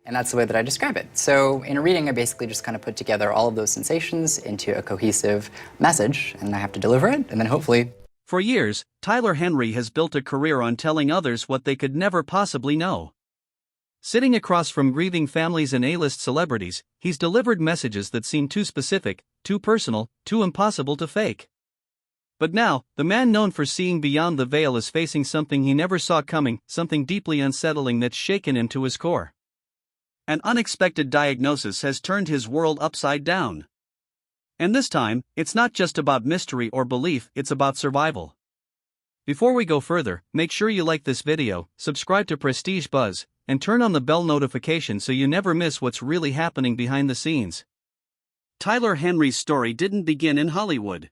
And that's the way that I describe it. So in a reading, I basically just kind of put together all of those sensations into a cohesive message, and I have to deliver it, and then hopefully... For years, Tyler Henry has built a career on telling others what they could never possibly know. Sitting across from grieving families and A-list celebrities, he's delivered messages that seem too specific, too personal, too impossible to fake. But now, the man known for seeing beyond the veil is facing something he never saw coming, something deeply unsettling that's shaken him to his core. An unexpected diagnosis has turned his world upside down. And this time, it's not just about mystery or belief, it's about survival. Before we go further, make sure you like this video, subscribe to Prestige Buzz, and turn on the bell notification so you never miss what's really happening behind the scenes. Tyler Henry's story didn't begin in Hollywood.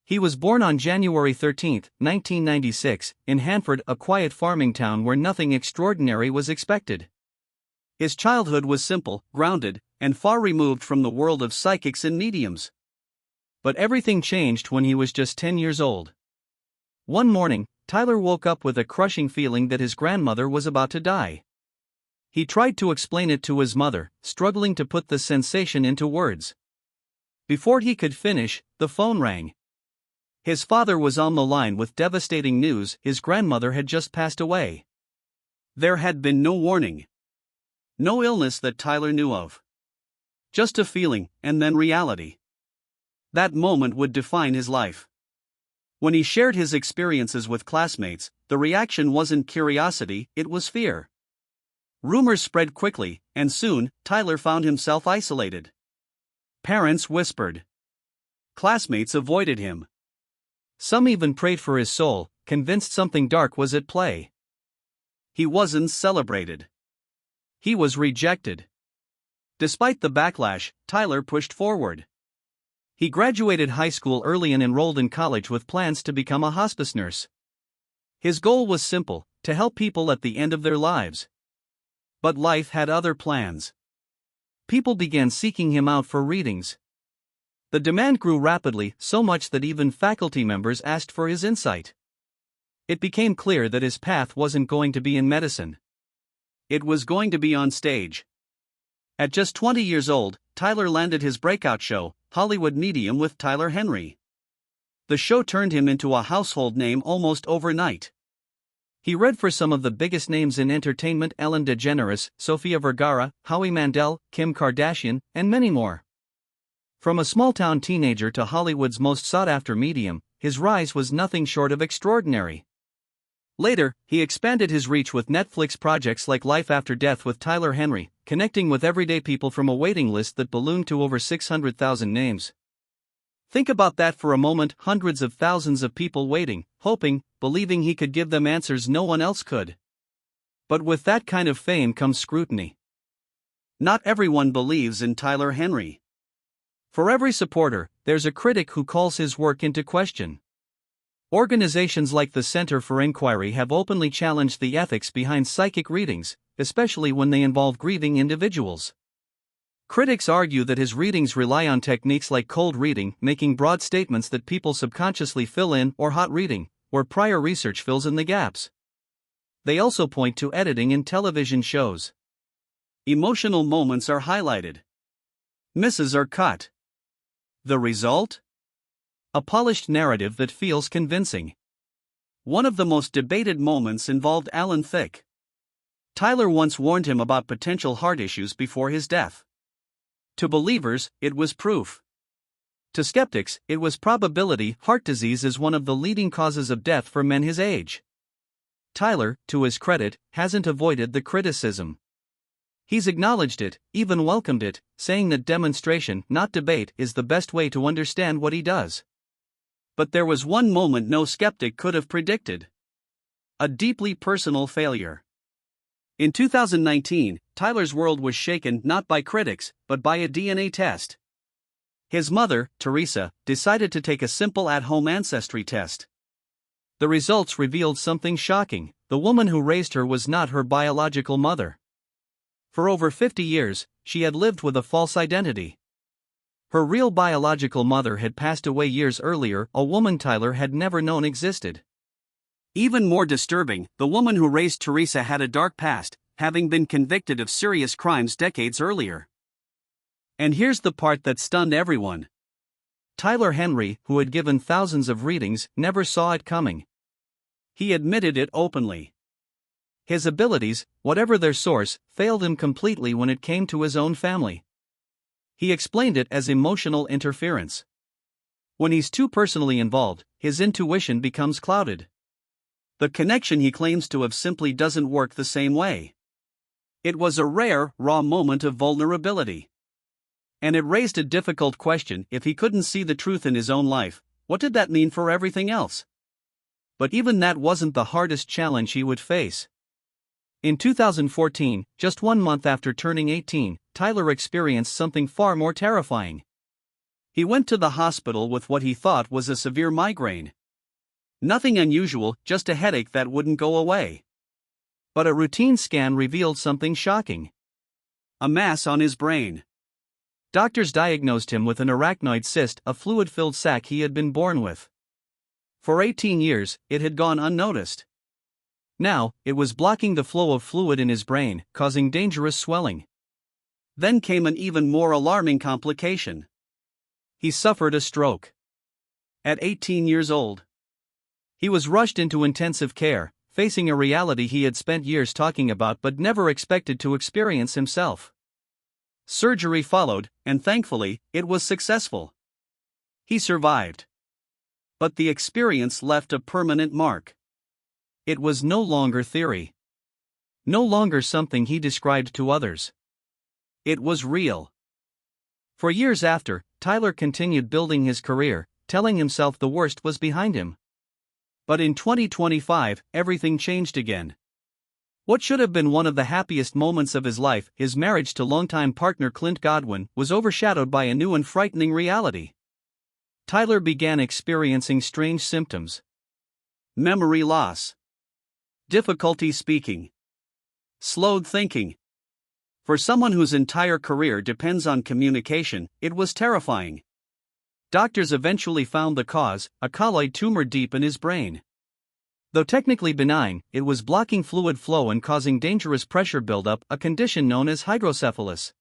He was born on January 13, 1996, in Hanford, a quiet farming town where nothing extraordinary was expected. His childhood was simple, grounded, and far removed from the world of psychics and mediums. But everything changed when he was just 10 years old. One morning, Tyler woke up with a crushing feeling that his grandmother was about to die. He tried to explain it to his mother, struggling to put the sensation into words. Before he could finish, the phone rang. His father was on the line with devastating news: his grandmother had just passed away. There had been no warning. No illness that Tyler knew of. Just a feeling, and then reality. That moment would define his life. When he shared his experiences with classmates, the reaction wasn't curiosity, it was fear. Rumors spread quickly, and soon, Tyler found himself isolated. Parents whispered. Classmates avoided him. Some even prayed for his soul, convinced something dark was at play. He wasn't celebrated. He was rejected. Despite the backlash, Tyler pushed forward. He graduated high school early and enrolled in college with plans to become a hospice nurse. His goal was simple: to help people at the end of their lives. But life had other plans. People began seeking him out for readings. The demand grew rapidly, so much that even faculty members asked for his insight. It became clear that his path wasn't going to be in medicine. It was going to be on stage. At just 20 years old, Tyler landed his breakout show, Hollywood Medium with Tyler Henry. The show turned him into a household name almost overnight. He read for some of the biggest names in entertainment: Ellen DeGeneres, Sofia Vergara, Howie Mandel, Kim Kardashian, and many more. From a small-town teenager to Hollywood's most sought-after medium, his rise was nothing short of extraordinary. Later, he expanded his reach with Netflix projects like Life After Death with Tyler Henry, connecting with everyday people from a waiting list that ballooned to over 600,000 names. Think about that for a moment: hundreds of thousands of people waiting, hoping, believing he could give them answers no one else could. But with that kind of fame comes scrutiny. Not everyone believes in Tyler Henry. For every supporter, there's a critic who calls his work into question. Organizations like the Center for Inquiry have openly challenged the ethics behind psychic readings, especially when they involve grieving individuals. Critics argue that his readings rely on techniques like cold reading, making broad statements that people subconsciously fill in, or hot reading, where prior research fills in the gaps. They also point to editing in television shows. Emotional moments are highlighted. Misses are cut. The result? A polished narrative that feels convincing. One of the most debated moments involved Alan Thicke. Tyler once warned him about potential heart issues before his death. To believers, it was proof. To skeptics, it was probability. Heart disease is one of the leading causes of death for men his age. Tyler, to his credit, hasn't avoided the criticism. He's acknowledged it, even welcomed it, saying that demonstration, not debate, is the best way to understand what he does. But there was one moment no skeptic could have predicted. A deeply personal failure. In 2019, Tyler's world was shaken not by critics, but by a DNA test. His mother, Teresa, decided to take a simple at-home ancestry test. The results revealed something shocking: the woman who raised her was not her biological mother. For over 50 years, she had lived with a false identity. Her real biological mother had passed away years earlier, a woman Tyler had never known existed. Even more disturbing, the woman who raised Teresa had a dark past, having been convicted of serious crimes decades earlier. And here's the part that stunned everyone. Tyler Henry, who had given thousands of readings, never saw it coming. He admitted it openly. His abilities, whatever their source, failed him completely when it came to his own family. He explained it as emotional interference. When he's too personally involved, his intuition becomes clouded. The connection he claims to have simply doesn't work the same way. It was a rare, raw moment of vulnerability. And it raised a difficult question: if he couldn't see the truth in his own life, what did that mean for everything else? But even that wasn't the hardest challenge he would face. In 2014, just 1 month after turning 18, Tyler experienced something far more terrifying. He went to the hospital with what he thought was a severe migraine. Nothing unusual, just a headache that wouldn't go away. But a routine scan revealed something shocking: a mass on his brain. Doctors diagnosed him with an arachnoid cyst, a fluid-filled sac he had been born with. For 18 years, it had gone unnoticed. Now, it was blocking the flow of fluid in his brain, causing dangerous swelling. Then came an even more alarming complication. He suffered a stroke. At 18 years old. He was rushed into intensive care, facing a reality he had spent years talking about but never expected to experience himself. Surgery followed, and thankfully, it was successful. He survived. But the experience left a permanent mark. It was no longer theory. No longer something he described to others. It was real. For years after, Tyler continued building his career, telling himself the worst was behind him. But in 2025, everything changed again. What should have been one of the happiest moments of his life, his marriage to longtime partner Clint Godwin, was overshadowed by a new and frightening reality. Tyler began experiencing strange symptoms: memory loss, difficulty speaking, slowed thinking. For someone whose entire career depends on communication, it was terrifying. Doctors eventually found the cause: a colloid tumor deep in his brain. Though technically benign, it was blocking fluid flow and causing dangerous pressure buildup, a condition known as hydrocephalus.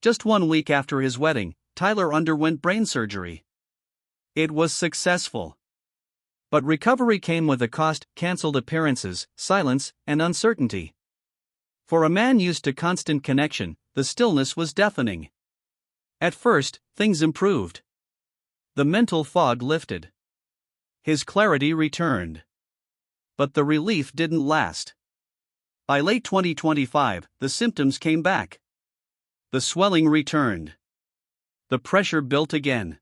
Just 1 week after his wedding, Tyler underwent brain surgery. It was successful. But recovery came with a cost: cancelled appearances, silence, and uncertainty. For a man used to constant connection, the stillness was deafening. At first, things improved. The mental fog lifted. His clarity returned. But the relief didn't last. By late 2025, the symptoms came back. The swelling returned. The pressure built again.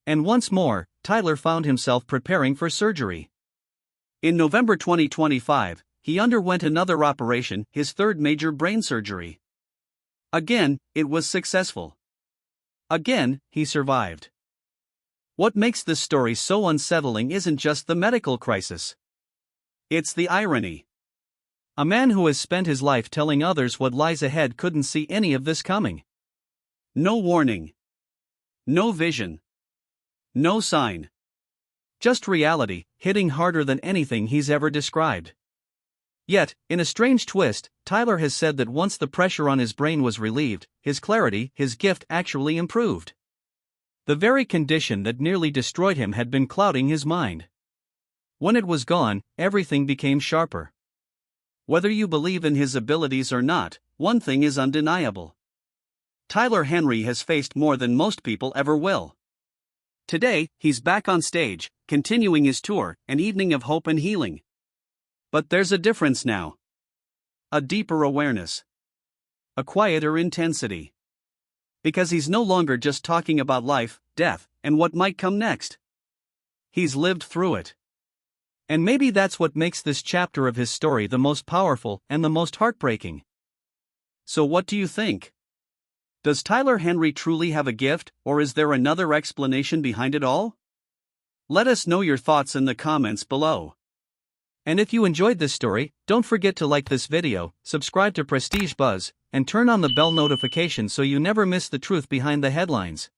And once more, Tyler found himself preparing for surgery. In November 2025, he underwent another operation, his third major brain surgery. Again, it was successful. Again, he survived. What makes this story so unsettling isn't just the medical crisis. It's the irony. A man who has spent his life telling others what lies ahead couldn't see any of this coming. No warning. No vision. No sign. Just reality, hitting harder than anything he's ever described. Yet, in a strange twist, Tyler has said that once the pressure on his brain was relieved, his clarity, his gift, actually improved. The very condition that nearly destroyed him had been clouding his mind. When it was gone, everything became sharper. Whether you believe in his abilities or not, one thing is undeniable. Tyler Henry has faced more than most people ever will. Today, he's back on stage, continuing his tour, an evening of hope and healing. But there's a difference now. A deeper awareness. A quieter intensity. Because he's no longer just talking about life, death, and what might come next. He's lived through it. And maybe that's what makes this chapter of his story the most powerful and the most heartbreaking. So what do you think? Does Tyler Henry truly have a gift, or is there another explanation behind it all? Let us know your thoughts in the comments below. And if you enjoyed this story, don't forget to like this video, subscribe to Prestige Buzz, and turn on the bell notification so you never miss the truth behind the headlines.